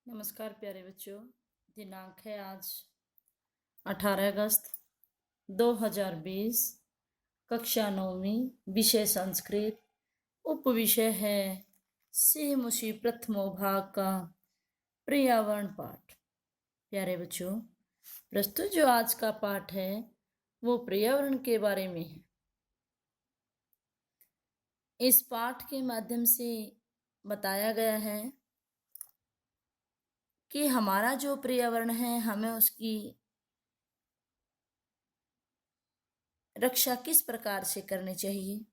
नमस्कार प्यारे बच्चों। दिनांक है आज 18 अगस्त 2020। कक्षा 9वीं, विषय संस्कृत। उपविषय है सिंहमुषी प्रथमो भाग का पर्यावरण पाठ। प्यारे बच्चों, प्रस्तुत जो आज का पाठ है वो पर्यावरण के बारे में है। इस पाठ के माध्यम से बताया गया है कि हमारा जो पर्यावरण है हमें उसकी रक्षा किस प्रकार से करनी चाहिए।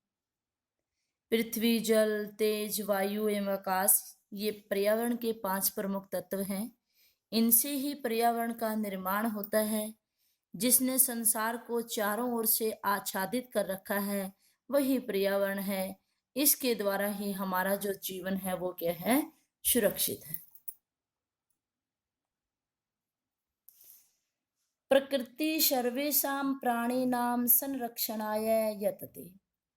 पृथ्वी, जल, तेज, वायु एवं आकाश ये पर्यावरण के 5 प्रमुख तत्व हैं। इनसे ही पर्यावरण का निर्माण होता है। जिसने संसार को चारों ओर से आच्छादित कर रखा है वही पर्यावरण है। इसके द्वारा ही हमारा जो जीवन है वो क्या है, सुरक्षित है। प्रकृति सर्वेषां प्राणिनां संरक्षणाय यतते।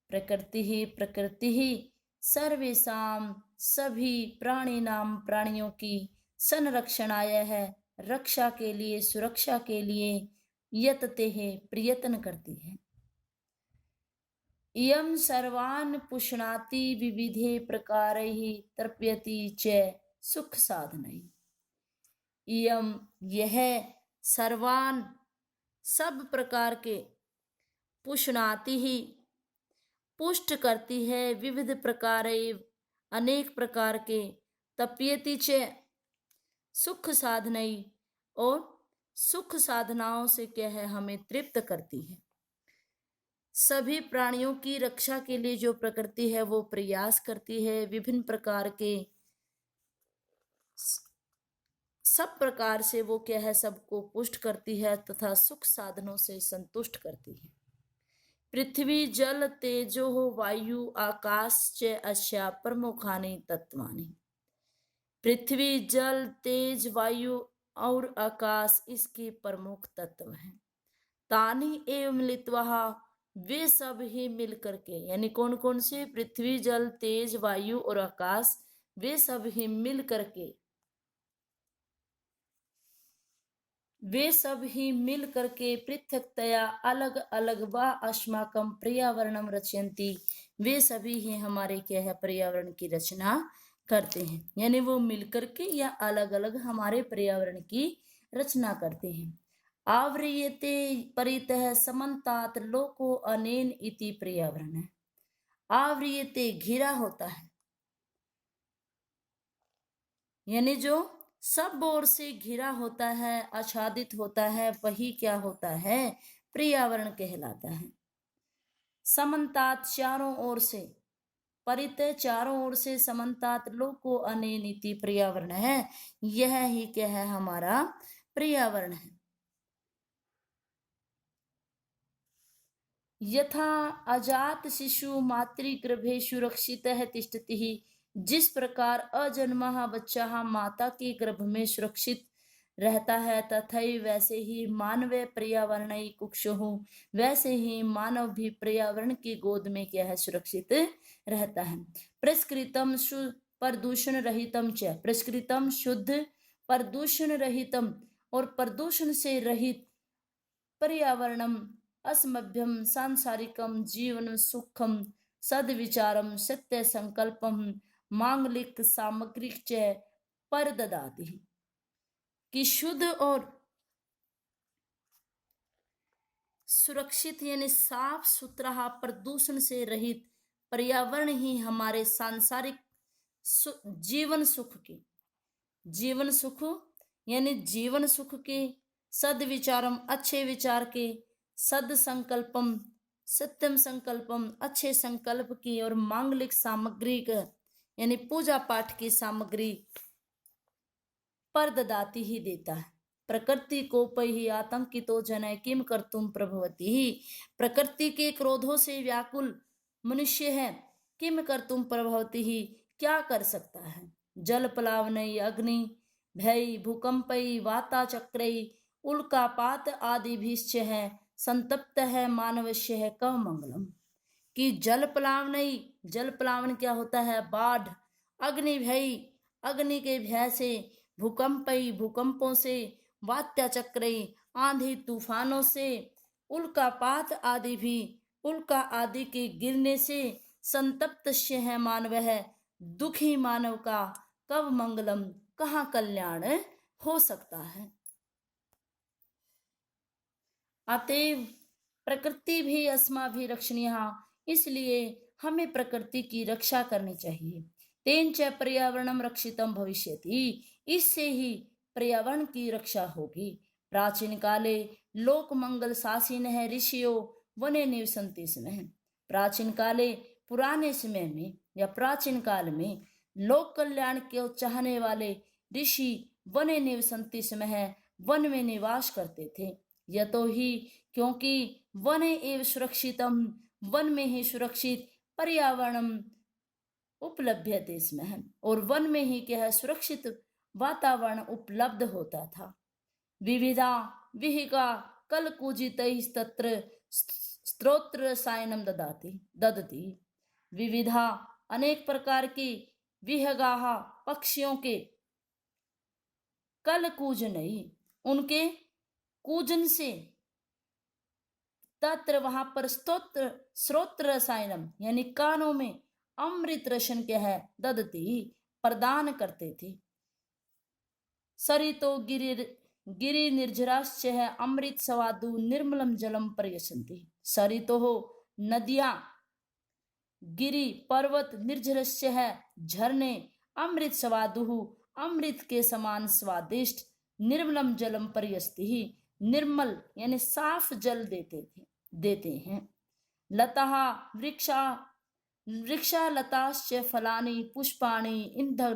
प्रकृति ही सर्वेषां सभी प्राणिनां प्राणियों की संरक्षणाय है, रक्षा के लिए, सुरक्षा के लिए यतते है, प्रयत्न करती है। इयं सर्वान् पुष्णाति विविधे प्रकारैः तर्पयति च सुख साधनैः। इयं यह सर्वान सब प्रकार के पुष्णाति ही पुष्ट करती है, विविध प्रकार अनेक प्रकार के, तप्यति च सुख साधनई और सुख साधनाओं से क्या है, हमें तृप्त करती है। सभी प्राणियों की रक्षा के लिए जो प्रकृति है वो प्रयास करती है, विभिन्न प्रकार के सब प्रकार से वो क्या है, सबको पुष्ट करती है तथा सुख साधनों से संतुष्ट करती है। पृथ्वी, जल, तेजो वायु आकाश च अस्या प्रमुखानि तत्वानि। पृथ्वी, जल, तेज, वायु और आकाश इसके प्रमुख तत्व हैं। तानि एव मिलित्वा, वे सब ही मिल करके, यानी कौन कौन से? पृथ्वी, जल, तेज, वायु और आकाश, वे सब ही मिल करके, पृथकतया अलग अलग व अस्माकं पर्यावरणं रचयन्ति। वे सभी ही हमारे क्या है, पर्यावरण की रचना करते हैं। यानी वो मिलकर के या अलग अलग हमारे पर्यावरण की रचना करते हैं। आवरीयते परितः समन्तात लोको अनेन इति पर्यावरण है। आवरीयते घिरा होता है, यानी जो सब ओर से घिरा होता है, आच्छादित होता है, वही क्या होता है, पर्यावरण कहलाता है। समन्तात चारों ओर से, परित चारों ओर से, समन्तात लोको अनेनिति पर्यावरण है। यह ही क्या है, हमारा पर्यावरण है। यथा अजात शिशु मातृगर्भे सुरक्षितः तिष्ठति, जिस प्रकार अजन्मा बच्चा माता के गर्भ में सुरक्षित रहता है, तथैव वैसे ही मानव पर्यावरण कुक्षुः, वैसे ही मानव भी पर्यावरण की गोद में क्या है, सुरक्षित रहता है। प्रस्कृतम प्रदूषण रहितम च, प्रस्कृतम शुद्ध, प्रदूषण रहितम और प्रदूषण से रहित, पर्यावरणम अस्मभ्यम सांसारिकम जीवन सुखम सद्विचारम सत्य संकल्पम मांगलिक सामग्री च परददाति। कि शुद्ध और सुरक्षित यानी साफ सुथरा, प्रदूषण से रहित पर्यावरण ही हमारे सांसारिक जीवन सुख के, जीवन सुख यानी जीवन सुख के, सद्विचारम अच्छे विचार के, सद संकल्पम सत्यम संकल्पम अच्छे संकल्प की, और मांगलिक सामग्री का यानी पूजा पाठ की सामग्री परददाति ही देता है। प्रकृति कोपै ही आतंकितो जनय किम कर्तुम प्रभवती ही, प्रकृति के क्रोधों से व्याकुल मनुष्य है, किम कर्तुम प्रभवती ही, क्या कर सकता है। जल प्लावनई अग्नि भय भूकंपई वाता चक्रई उल्कापात आदि भीश्च है, संतप्त है मानवश्य है कव मंगलम। कि जल प्लावनई, जल प्लावन क्या होता है, बाढ़, अग्नि भय, अग्नि के भय से, भूकंपई भूकंपों से, वात्याचक्रई आंधी तूफानों से, उल्कापात आदि भी, उल्का आदि के गिरने से संतप्तस्य है मानवः, दुखी मानव का कब मंगलम, कहाँ कल्याण हो सकता है। अतएव प्रकृति भी अस्माभिः रक्षणीय, इसलिए हमें प्रकृति की रक्षा करनी चाहिए। तेन च पर्यावरणम रक्षितम भविष्यति, इससे ही पर्यावरण की रक्षा होगी। प्राचीन काले लोक मंगल शासिनः ऋषियो वने निवसन्ति स्म। प्राचीन काले पुराने समय में या प्राचीन काल में लोक कल्याण के चाहने वाले ऋषि वने निवसन्ति स्म, वन में निवास करते थे। यतो ही क्योंकि वने एव सुरक्षितम, वन में ही सुरक्षित पर्यावरणम उपलभ्यते स्म, और वन में ही क्या है सुरक्षित वातावरण उपलब्ध होता था। विविधा विहिका कलकुजितैस्तत्र स्तोत्र रसायनम ददति। विविधा अनेक प्रकार की, विहगाहा पक्षियों के, कल कूजनई उनके कूजन से, तत्र वहां पर स्रोत्र रसायनम यानी कानों में अमृत रसन क्या है ददती प्रदान करते थे। सरितो गिरि निर्जराश्च है अमृत सवादु निर्मलम जलम पर्यसन्ति। सरितो हो नदियां, गिरि पर्वत, निर्जरस्य है झरने, अमृत सवादु अमृत के समान स्वादिष्ट, निर्मलम जलम पर्यस्ति निर्मल यानी साफ जल देते हैं। लता वृक्षा लताश्च फलानि पुष्पाणि इंधन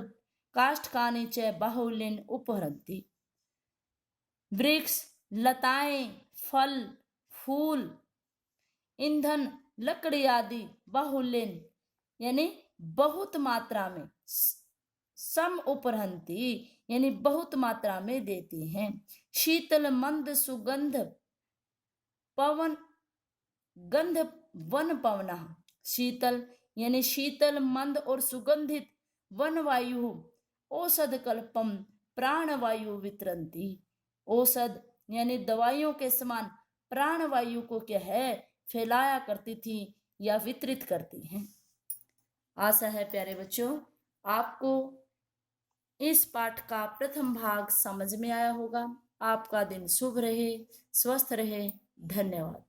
काष्ठकानि च बाहुल्येन उपहरन्ति। वृक्ष, लताएं, फल, फूल, ईंधन, लकड़ी आदि बाहुल्येन यानी बहुत मात्रा में, सम उपहरन्ति यानी बहुत मात्रा में देते हैं। शीतल मंद सुगंध पवन गंध वन पवना, शीतल यानी शीतल मंद और सुगंधित वन वायु, औषध कल्पम प्राणवायु वितरंती, औषध यानी दवाइयों के समान प्राणवायु को क्या है फैलाया करती थी या वितरित करती हैं। आशा है प्यारे बच्चों आपको इस पाठ का प्रथम भाग समझ में आया होगा। आपका दिन शुभ रहे, स्वस्थ रहे। धन्यवाद।